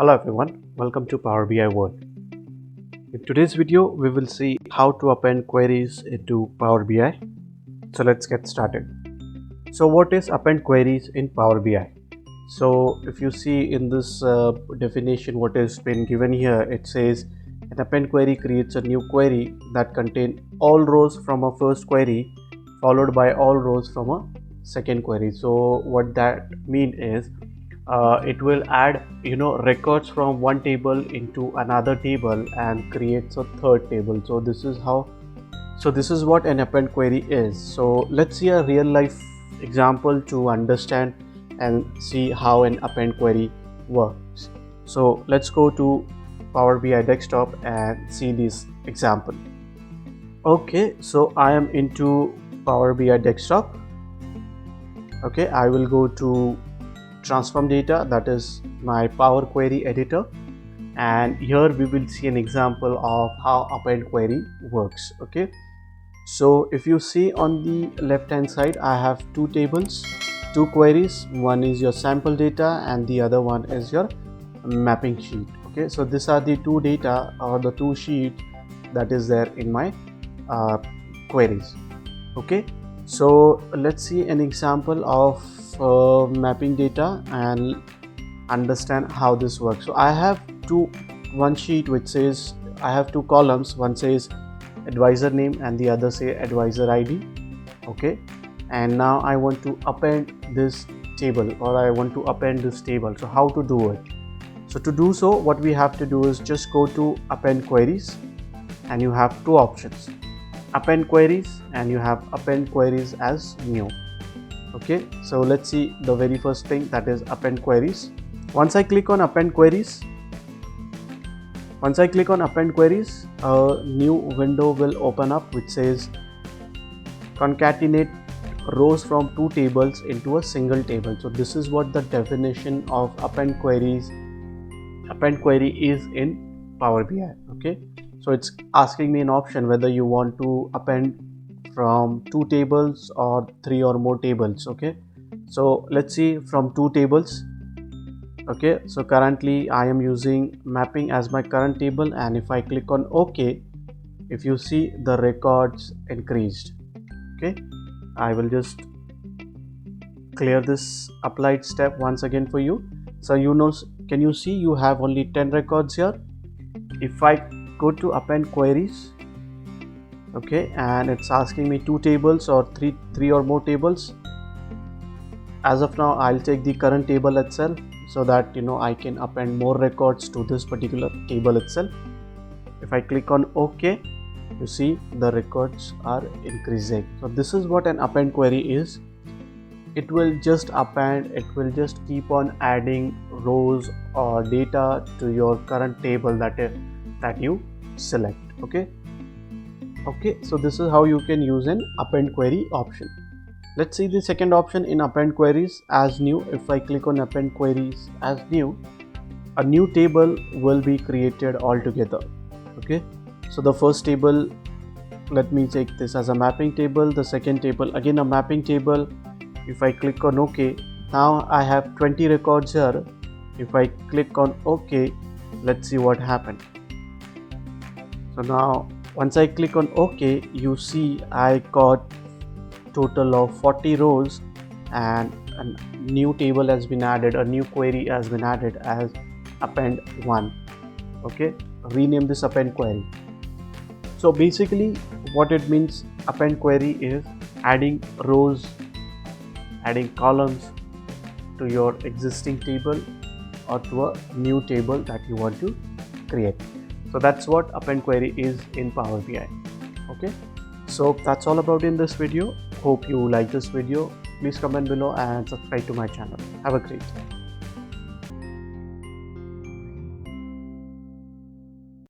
Hello everyone, welcome to Power BI World. In today's video, we will see how to append queries into Power BI. So let's get started. So what is append queries in Power BI? So if you see in this definition what has been given here, it says an append query creates a new query that contains all rows from a first query followed by all rows from a second query. So what that mean is it will add records from one table into another table and creates a third table. So this is what an append query is. So let's see a real life example to understand and see how an append query works. So let's go to Power BI desktop and see this example. Okay, so I am into Power BI desktop. Okay, I will go to transform data, that is my Power Query editor, and here we will see an example of how append query works. Okay, so if you see on the left hand side, I have two tables, two queries. One is your sample data and the other one is your mapping sheet. Okay, so these are the two data or the two sheets that is there in my queries. Okay, so let's see an example of mapping data and understand how this works. So I have one sheet which says I have two columns. One says advisor name and the other say advisor ID. Okay, and now I want to append this table, or I want to append this table. So how to do it? So to do so, what we have to do is just go to append queries, and you have two options: append queries and you have append queries as new. Okay, so let's see the very first thing, that is append queries. Once I click on append queries, a new window will open up which says concatenate rows from two tables into a single table. So this is what the definition of append query is in Power BI. Okay, so it's asking me an option whether you want to append from two tables or three or more tables. Okay, so let's see from two tables. Okay, so currently I am using mapping as my current table, and if I click on OK, if you see the records increased. Okay, I will just clear this applied step once again for you. So can you see you have only 10 records here? If I go to append queries, okay, and it's asking me two tables or three or more tables. As of now, I'll take the current table itself so that I can append more records to this particular table itself. If I click on OK, you see the records are increasing. So this is what an append query is. It will just append, it will just keep on adding rows or data to your current table that you select. Okay, so this is how you can use an append query option. Let's see the second option in append queries as new. If I click on append queries as new, a new table will be created altogether. Okay, so the first table, let me take this as a mapping table. The second table, again a mapping table. If I click on OK, now I have 20 records here. If I click on OK, let's see what happened. So now once I click on OK, you see I got total of 40 rows and a new table has been added, a new query has been added as append 1. Okay, rename this append query. So basically what it means, append query is adding rows, adding columns to your existing table or to a new table that you want to create. So that's what append query is in Power BI. Okay, so that's all about in this video. Hope you like this video. Please comment below and subscribe to my channel. Have a great day.